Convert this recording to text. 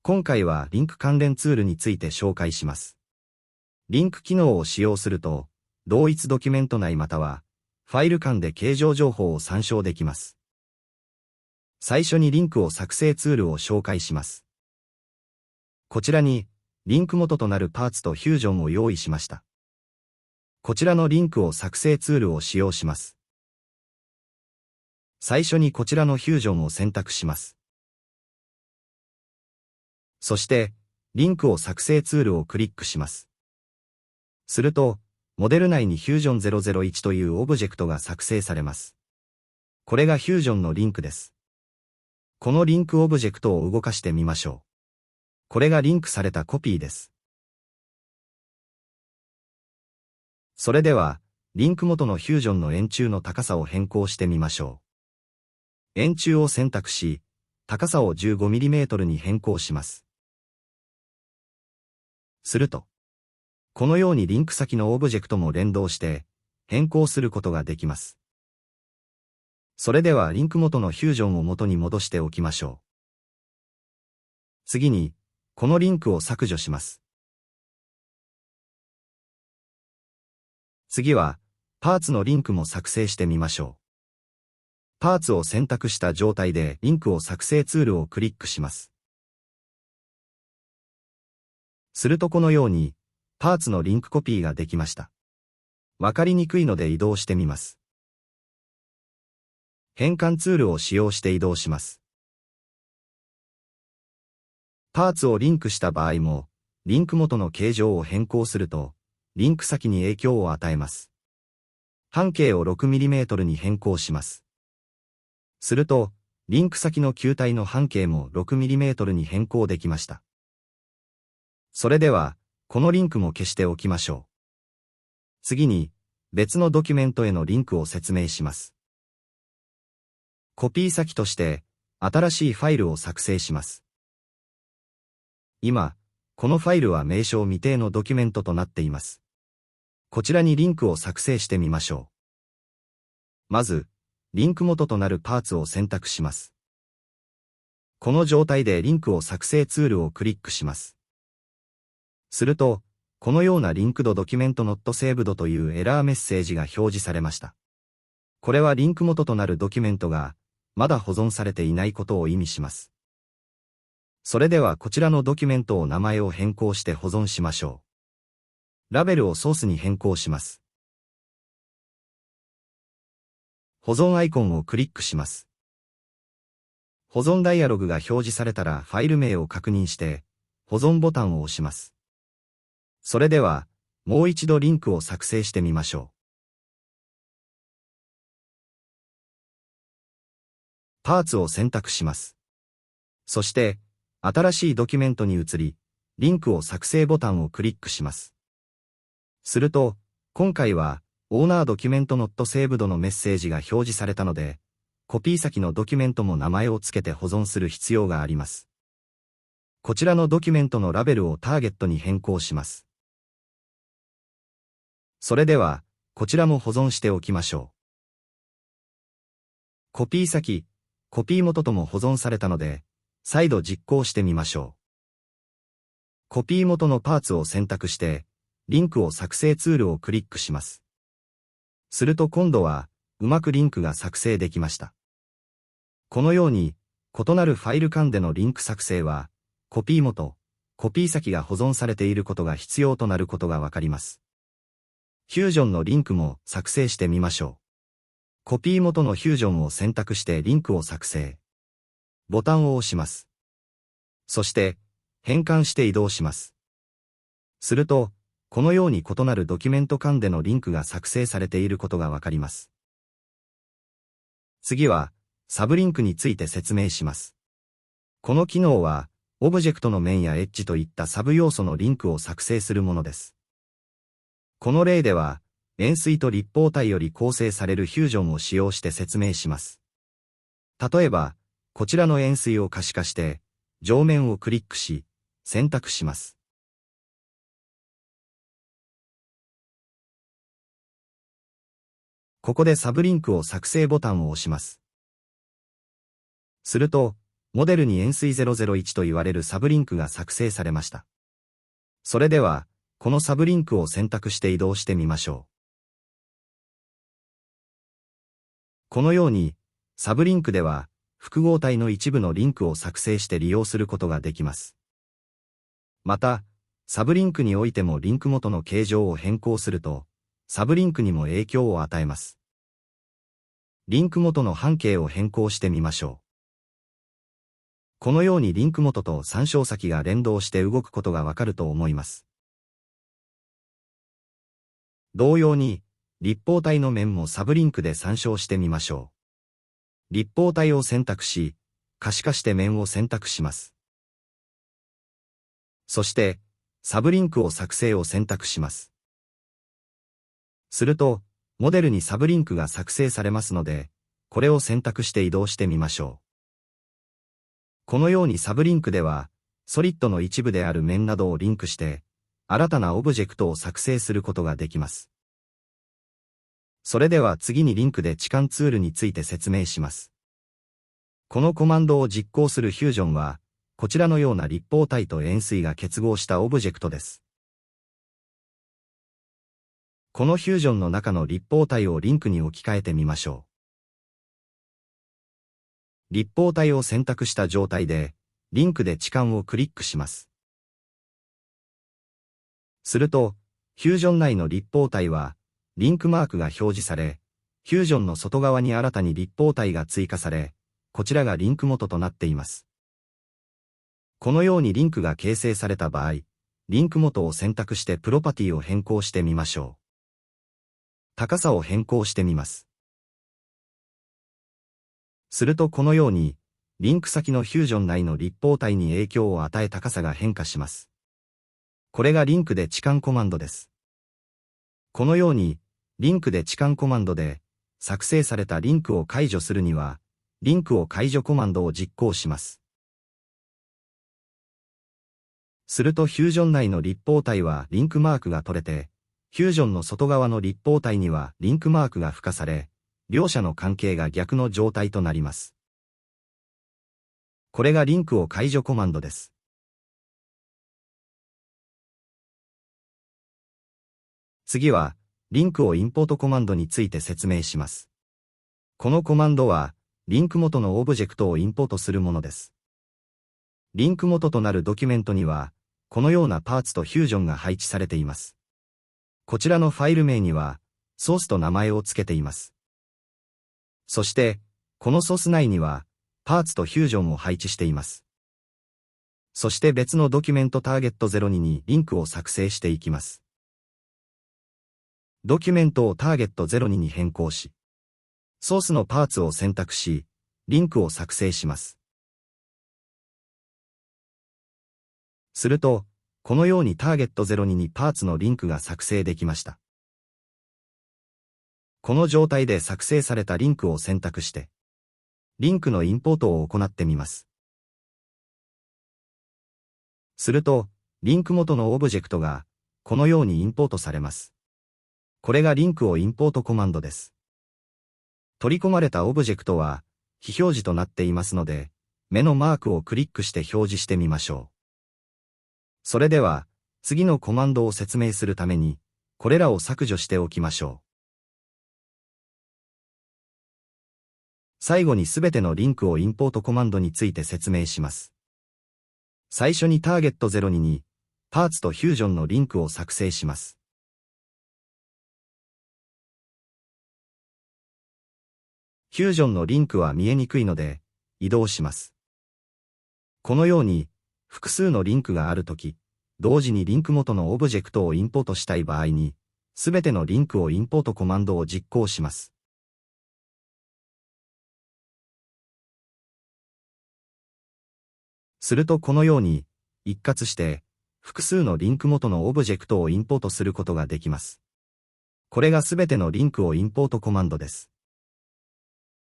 今回はリンク関連ツールについて紹介します。リンク機能を使用すると、同一ドキュメント内または、ファイル間で形状情報を参照できます。最初にリンクを作成ツールを紹介します。こちらに、リンク元となるパーツとフュージョンを用意しました。こちらのリンクを作成ツールを使用します。最初にこちらのフュージョンを選択します。そして、リンクを作成ツールをクリックします。すると、モデル内に Fusion001 というオブジェクトが作成されます。これが Fusion のリンクです。このリンクオブジェクトを動かしてみましょう。これがリンクされたコピーです。それでは、リンク元の Fusion の円柱の高さを変更してみましょう。円柱を選択し、高さを 15mm に変更します。すると、このようにリンク先のオブジェクトも連動して変更することができます。それではリンク元のフュージョンを元に戻しておきましょう。次に、このリンクを削除します。次は、パーツのリンクも作成してみましょう。パーツを選択した状態でリンクを作成ツールをクリックします。するとこのように、パーツのリンクコピーができました。わかりにくいので移動してみます。変換ツールを使用して移動します。パーツをリンクした場合も、リンク元の形状を変更すると、リンク先に影響を与えます。半径を 6mm に変更します。すると、リンク先の球体の半径も 6mm に変更できました。それでは、このリンクも消しておきましょう。次に、別のドキュメントへのリンクを説明します。コピー先として、新しいファイルを作成します。今、このファイルは名称未定のドキュメントとなっています。こちらにリンクを作成してみましょう。まず、リンク元となるパーツを選択します。この状態でリンクを作成ツールをクリックします。すると、このようなリンクドドキュメントノットセーブドというエラーメッセージが表示されました。これはリンク元となるドキュメントが、まだ保存されていないことを意味します。それではこちらのドキュメントを名前を変更して保存しましょう。ラベルをソースに変更します。保存アイコンをクリックします。保存ダイアログが表示されたらファイル名を確認して、保存ボタンを押します。それでは、もう一度リンクを作成してみましょう。パーツを選択します。そして、新しいドキュメントに移り、リンクを作成ボタンをクリックします。すると、今回は、オーナードキュメントノットセーブドのメッセージが表示されたので、コピー先のドキュメントも名前を付けて保存する必要があります。こちらのドキュメントのラベルをターゲットに変更します。それでは、こちらも保存しておきましょう。コピー先、コピー元とも保存されたので、再度実行してみましょう。コピー元のパーツを選択して、リンクを作成ツールをクリックします。すると今度は、うまくリンクが作成できました。このように、異なるファイル間でのリンク作成は、コピー元、コピー先が保存されていることが必要となることがわかります。Fusion のリンクも作成してみましょう。コピー元の Fusion を選択してリンクを作成。ボタンを押します。そして、変換して移動します。すると、このように異なるドキュメント間でのリンクが作成されていることがわかります。次は、サブリンクについて説明します。この機能は、オブジェクトの面やエッジといったサブ要素のリンクを作成するものです。この例では、円錐と立方体より構成されるフュージョンを使用して説明します。例えば、こちらの円錐を可視化して、上面をクリックし、選択します。ここでサブリンクを作成ボタンを押します。すると、モデルに円錐001と言われるサブリンクが作成されました。それでは、このサブリンクを選択して移動してみましょう。このように、サブリンクでは、複合体の一部のリンクを作成して利用することができます。また、サブリンクにおいてもリンク元の形状を変更すると、サブリンクにも影響を与えます。リンク元の半径を変更してみましょう。このようにリンク元と参照先が連動して動くことがわかると思います。同様に、立方体の面もサブリンクで参照してみましょう。立方体を選択し、可視化して面を選択します。そして、サブリンクを作成を選択します。すると、モデルにサブリンクが作成されますので、これを選択して移動してみましょう。このようにサブリンクでは、ソリッドの一部である面などをリンクして、新たなオブジェクトを作成することができます。それでは次にリンクで置換ツールについて説明します。このコマンドを実行するフュージョンは、こちらのような立方体と円錐が結合したオブジェクトです。このフュージョンの中の立方体をリンクに置き換えてみましょう。立方体を選択した状態で、リンクで置換をクリックします。すると、フュージョン内の立方体は、リンクマークが表示され、フュージョンの外側に新たに立方体が追加され、こちらがリンク元となっています。このようにリンクが形成された場合、リンク元を選択してプロパティを変更してみましょう。高さを変更してみます。するとこのように、リンク先のフュージョン内の立方体に影響を与え高さが変化します。これがリンクで置換コマンドです。このように、リンクで置換コマンドで、作成されたリンクを解除するには、リンクを解除コマンドを実行します。するとフュージョン内の立方体はリンクマークが取れて、フュージョンの外側の立方体にはリンクマークが付加され、両者の関係が逆の状態となります。これがリンクを解除コマンドです。次は、リンクをインポートコマンドについて説明します。このコマンドは、リンク元のオブジェクトをインポートするものです。リンク元となるドキュメントには、このようなパーツとフュージョンが配置されています。こちらのファイル名には、ソースと名前を付けています。そして、このソース内には、パーツとフュージョンを配置しています。そして別のドキュメントターゲット02にリンクを作成していきます。ドキュメントをターゲット02に変更し、ソースのパーツを選択し、リンクを作成します。すると、このようにターゲット02にパーツのリンクが作成できました。この状態で作成されたリンクを選択して、リンクのインポートを行ってみます。すると、リンク元のオブジェクトが、このようにインポートされます。これがリンクをインポートコマンドです。取り込まれたオブジェクトは、非表示となっていますので、目のマークをクリックして表示してみましょう。それでは、次のコマンドを説明するために、これらを削除しておきましょう。最後にすべてのリンクをインポートコマンドについて説明します。最初にターゲット02に、パーツとフュージョンのリンクを作成します。フュージョンのリンクは見えにくいので、移動します。このように、複数のリンクがあるとき、同時にリンク元のオブジェクトをインポートしたい場合に、すべてのリンクをインポートコマンドを実行します。するとこのように、一括して、複数のリンク元のオブジェクトをインポートすることができます。これがすべてのリンクをインポートコマンドです。